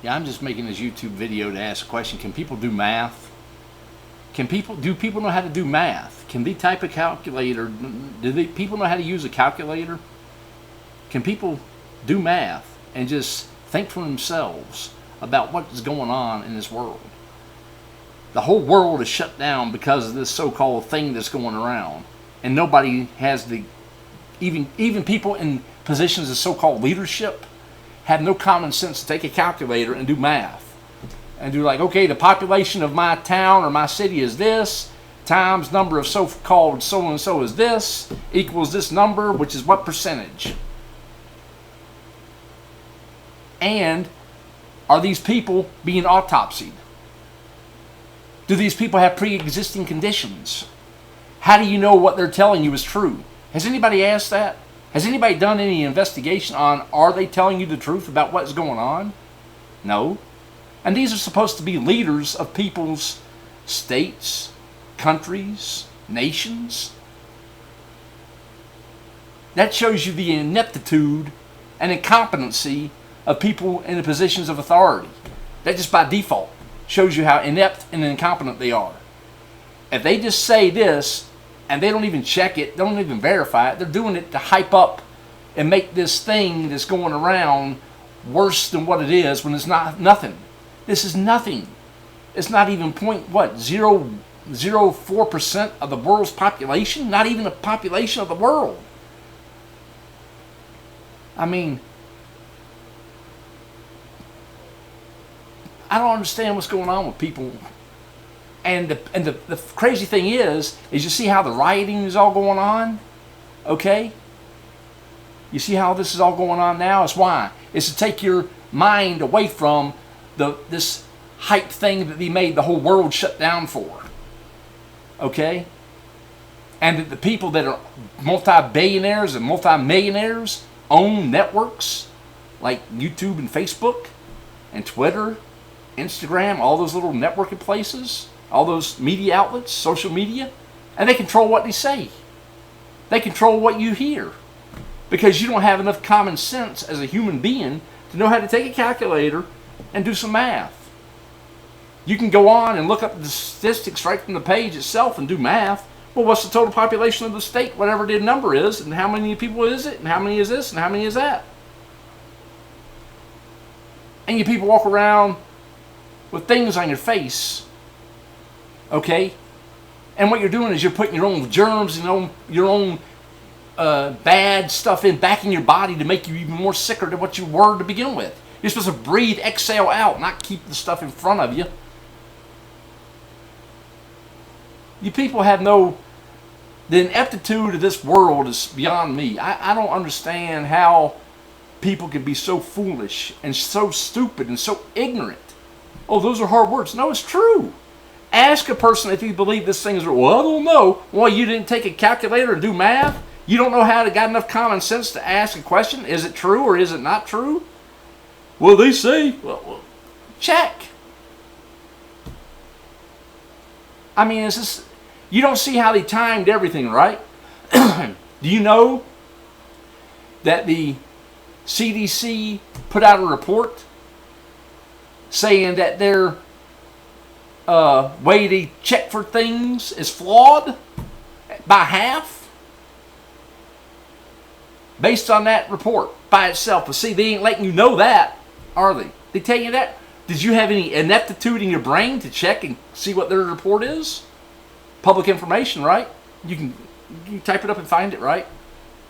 Yeah, I'm just making this YouTube video to ask a question. Can people do math? Do people know how to do math? Can they type a calculator? People know how to use a calculator? Can people do math and just think for themselves about what's going on in this world? The whole world is shut down because of this so-called thing that's going around, and nobody has the even people in positions of so-called leadership have no common sense to take a calculator and do math and do like, okay, the population of my town or my city is this times number of so-called so-and-so is this equals this number, which is what percentage. And are these people being autopsied? Do these people have pre-existing conditions? How do you know what they're telling you is true? Has anybody asked that? Has anybody done any investigation on, are they telling you the truth about what's going on? No. And these are supposed to be leaders of people's states, countries, nations. That shows you the ineptitude and incompetency of people in the positions of authority. That just by default shows you how inept and incompetent they are. If they just say this and they don't even check it, don't even verify it, they're doing it to hype up and make this thing that's going around worse than what it is when it's not nothing. This is nothing. It's not even 0.004% of the world's population, not even the population of the world. I mean, I don't understand what's going on with people. And the crazy thing is you see how the rioting is all going on? Okay? You see how this is all going on now? It's why? It's to take your mind away from this hype thing that they made the whole world shut down for. Okay? And that the people that are multi-billionaires and multi-millionaires own networks like YouTube and Facebook and Twitter, Instagram, all those little networking places, all those media outlets, social media, and they control what they say. They control what you hear because you don't have enough common sense as a human being to know how to take a calculator and do some math. You can go on and look up the statistics right from the page itself and do math. Well, what's the total population of the state, whatever the number is, and how many people is it, and how many is this, and how many is that? And you people walk around with things on your face, okay? And what you're doing is you're putting your own germs and your own bad stuff back in your body to make you even more sicker than what you were to begin with. You're supposed to breathe, exhale out, not keep the stuff in front of you. You people have the ineptitude of this world is beyond me. I don't understand how people can be so foolish and so stupid and so ignorant. Oh, those are hard words. No, it's true. Ask a person if you believe this thing is real. Well, I don't know. Well, you didn't take a calculator and do math? You don't know how to got enough common sense to ask a question? Is it true or is it not true? Well, they say. Well, check. I mean, it's just, you don't see how they timed everything, right? Do you know that the CDC put out a report saying that their way they check for things is flawed by half? Based on that report by itself. But see, they ain't letting you know that, are they? They tell you that? Did you have any ineptitude in your brain to check and see what their report is? Public information, right? You can type it up and find it, right?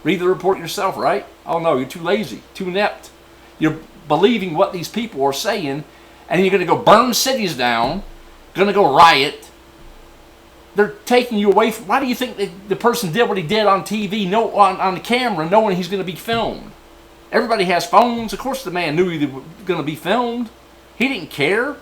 Read the report yourself, right? Oh no, you're too lazy, too inept. You're believing what these people are saying, and you're going to go burn cities down, going to go riot. They're taking you away from... Why do you think the person did what he did on TV, on the camera, knowing he's going to be filmed? Everybody has phones. Of course the man knew he was going to be filmed. He didn't care.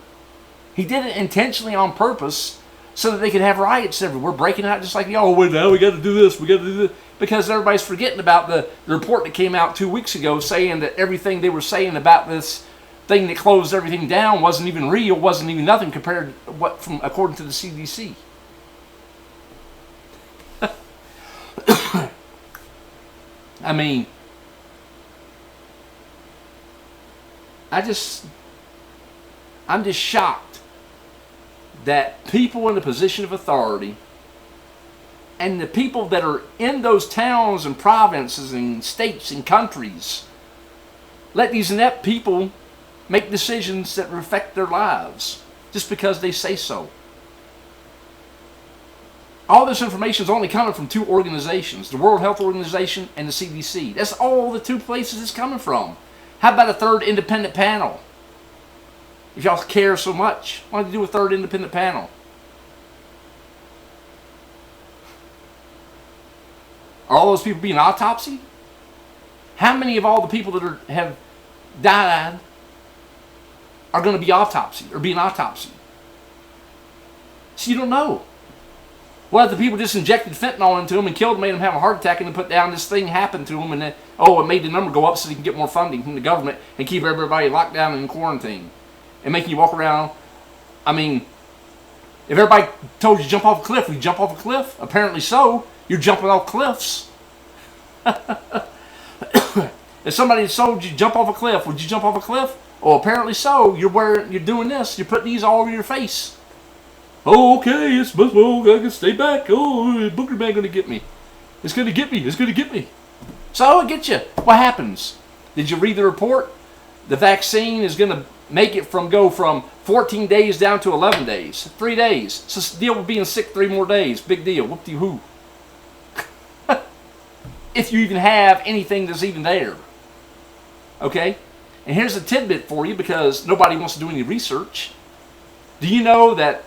He did it intentionally on purpose so that they could have riots everywhere, breaking out just like, oh, wait, now we got to do this, we got to do this. Because everybody's forgetting about the report that came out 2 weeks ago saying that everything they were saying about this thing that closed everything down wasn't even real, wasn't even nothing compared to what, according to the CDC. I mean, I'm just shocked that people in a position of authority and the people that are in those towns and provinces and states and countries let these inept people make decisions that affect their lives just because they say so. All this information is only coming from two organizations, the World Health Organization and the CDC. That's all the two places it's coming from. How about a third independent panel? If y'all care so much, why don't you do a third independent panel? Are all those people being autopsied? How many of all the people that have died are going to be autopsied or being autopsied? So you don't know. What if the people just injected fentanyl into them and killed them, made them have a heart attack, and then put down this thing happened to them, and then, it made the number go up so they can get more funding from the government and keep everybody locked down and in quarantine and making you walk around. I mean, if everybody told you to jump off a cliff, would you jump off a cliff? Apparently so. You're jumping off cliffs. If somebody told you to jump off a cliff, would you jump off a cliff? Oh, apparently so. You're doing this. You're putting these all over your face. Oh, okay, it's well, I can stay back. Oh, Booker Man gonna get me. It's gonna get me. It's gonna get me. So it gets you. What happens? Did you read the report? The vaccine is gonna make it go from 14 days down to 11 days. 3 days. So deal with being sick 3 more days. Big deal. Whoop-de-hoo. If you even have anything that's even there. Okay? And here's a tidbit for you because nobody wants to do any research. Do you know that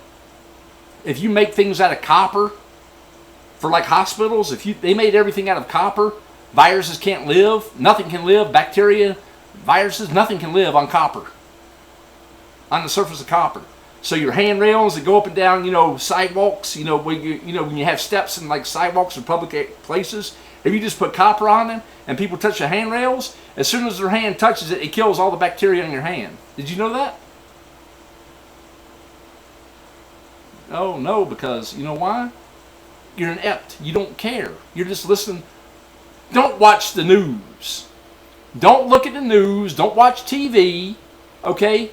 if you make things out of copper for like hospitals, they made everything out of copper, viruses can't live, nothing can live, bacteria, viruses, nothing can live on copper, on the surface of copper. So your handrails that go up and down, sidewalks, when you have steps in like sidewalks or public places, if you just put copper on them and people touch the handrails, as soon as their hand touches it, it kills all the bacteria in your hand. Did you know that? Oh, no, because you know why? You're inept. You don't care. You're just listening. Don't watch the news. Don't look at the news. Don't watch TV. Okay?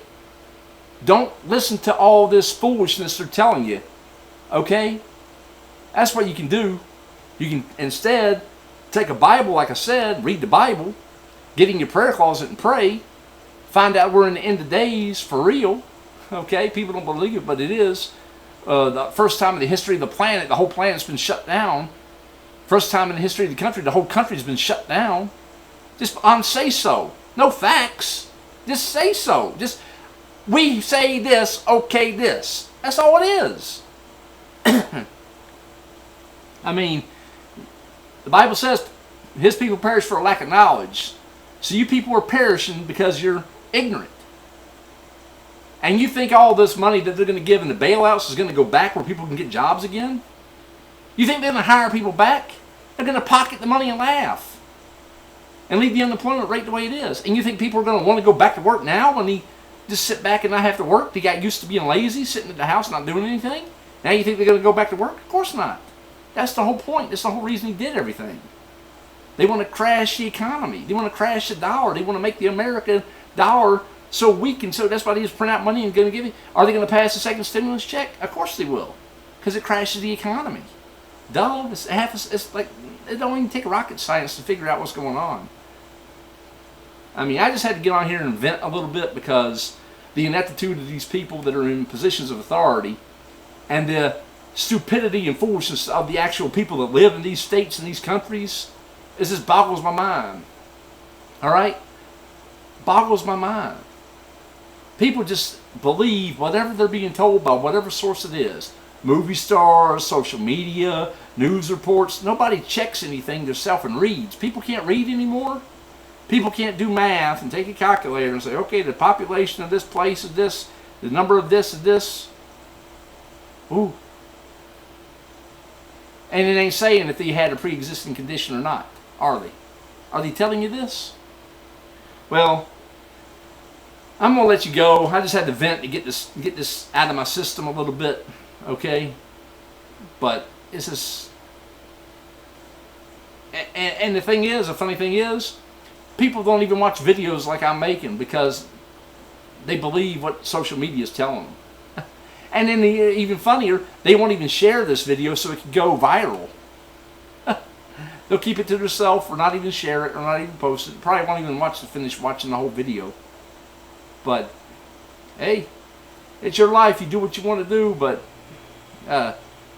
Don't listen to all this foolishness they're telling you. Okay? That's what you can do. You can instead take a Bible, like I said, read the Bible, get in your prayer closet and pray, find out we're in the end of days for real. Okay? People don't believe it, but it is. The first time in the history of the planet, the whole planet's been shut down. First time in the history of the country, the whole country's been shut down. Just on say so. No facts. Just say so. Just, we say this, okay this. That's all it is. I mean, the Bible says his people perish for a lack of knowledge. So you people are perishing because you're ignorant. And you think all this money that they're going to give in the bailouts is going to go back where people can get jobs again? You think they're going to hire people back? They're going to pocket the money and laugh. And leave the unemployment rate the way it is. And you think people are going to want to go back to work now when they just sit back and not have to work? They got used to being lazy, sitting at the house not doing anything? Now you think they're going to go back to work? Of course not. That's the whole point. That's the whole reason he did everything. They want to crash the economy. They want to crash the dollar. They want to make the American dollar so weak, and so that's why they just print out money and going to give it. Are they going to pass the second stimulus check? Of course they will, because it crashes the economy. Duh. It's like it don't even take rocket science to figure out what's going on. I mean, I just had to get on here and vent a little bit because the ineptitude of these people that are in positions of authority and the stupidity and foolishness of the actual people that live in these states and these countries, it just boggles my mind. All right? Boggles my mind. People just believe whatever they're being told by whatever source it is. Movie stars, social media, news reports. Nobody checks anything themselves and reads. People can't read anymore. People can't do math and take a calculator and say, okay, the population of this place is this, the number of this is this. Ooh. And it ain't saying if they had a pre-existing condition or not, are they? Are they telling you this? Well, I'm going to let you go. I just had to vent to get this out of my system a little bit, okay? But it's just... And the thing is, the funny thing is, people don't even watch videos like I'm making because they believe what social media is telling them. And then even funnier, they won't even share this video so it can go viral. They'll keep it to themselves, or not even share it, or not even post it. Probably won't even finish watching the whole video. But hey, it's your life. You do what you want to do. But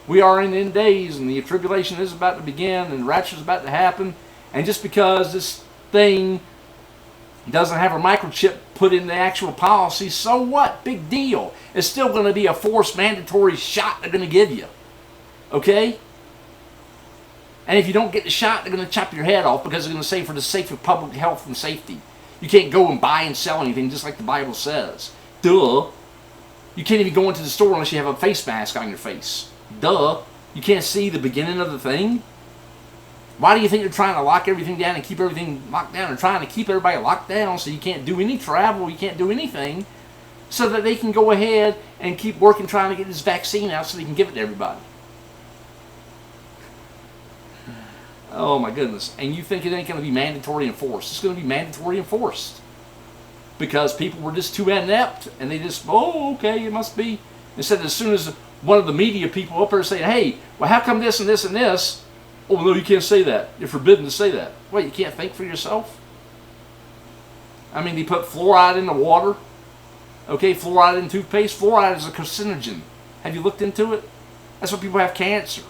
we are in end days, and the tribulation is about to begin, and the rapture is about to happen. And just because this thing doesn't have a microchip put in the actual policy, so what? Big deal. It's still going to be a forced mandatory shot they're going to give you. Okay? And if you don't get the shot, they're going to chop your head off, because they're going to say for the sake of public health and safety. You can't go and buy and sell anything just like the Bible says. Duh. You can't even go into the store unless you have a face mask on your face. Duh. You can't see the beginning of the thing. Why do you think they're trying to lock everything down and keep everything locked down? They're trying to keep everybody locked down so you can't do any travel, you can't do anything, so that they can go ahead and keep working trying to get this vaccine out so they can give it to everybody. Oh my goodness. And you think it ain't going to be mandatory enforced. It's going to be mandatory enforced. Because people were just too inept, and they just, oh, okay, it must be. Instead, as soon as one of the media people up there saying, hey, well, how come this and this and this? Oh, no, you can't say that. You're forbidden to say that. What, you can't think for yourself? I mean, they put fluoride in the water. Okay, fluoride in toothpaste. Fluoride is a carcinogen. Have you looked into it? That's why people have cancer.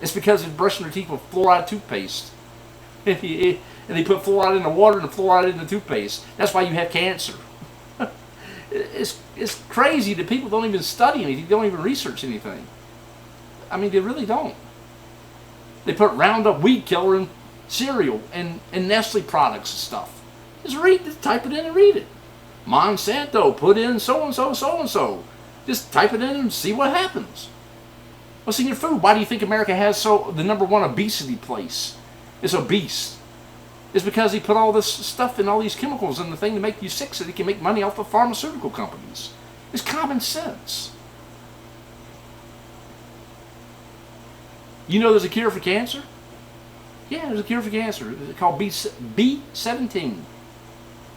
It's because they're brushing their teeth with fluoride toothpaste. And they put fluoride in the water and fluoride in the toothpaste. That's why you have cancer. It's crazy that people don't even study anything. They don't even research anything. I mean, they really don't. They put Roundup weed killer in cereal and Nestle products and stuff. Just type it in and read it. Monsanto put in so-and-so, so-and-so. Just type it in and see what happens. What's in your food? Why do you think America has the #1 obesity place? It's obese. It's because he put all this stuff and all these chemicals in the thing to make you sick so they can make money off the pharmaceutical companies. It's common sense. You know there's a cure for cancer? Yeah, there's a cure for cancer. It's called B17.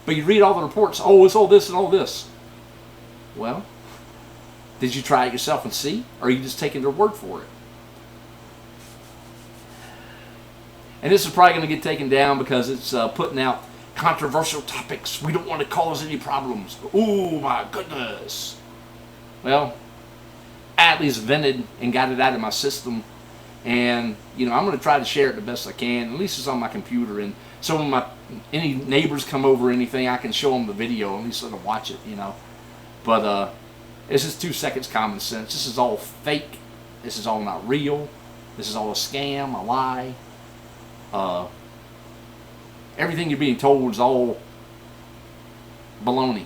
But you read all the reports, oh, it's all this and all this. Well, did you try it yourself and see? Or are you just taking their word for it? And this is probably going to get taken down because it's putting out controversial topics. We don't want to cause any problems. Oh my goodness. Well, I at least vented and got it out of my system. And, you know, I'm going to try to share it the best I can. At least it's on my computer. And so when any neighbors come over or anything, I can show them the video. At least let them watch it, you know. But it's just 2 seconds common sense. This is all fake. This is all not real. This is all a scam, a lie. Everything you're being told is all baloney.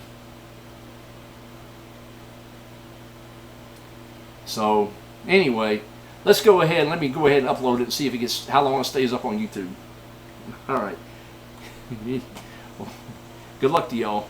So, anyway, let's go ahead. Let me go ahead and upload it and see if it gets how long it stays up on YouTube. All right. Good luck to y'all.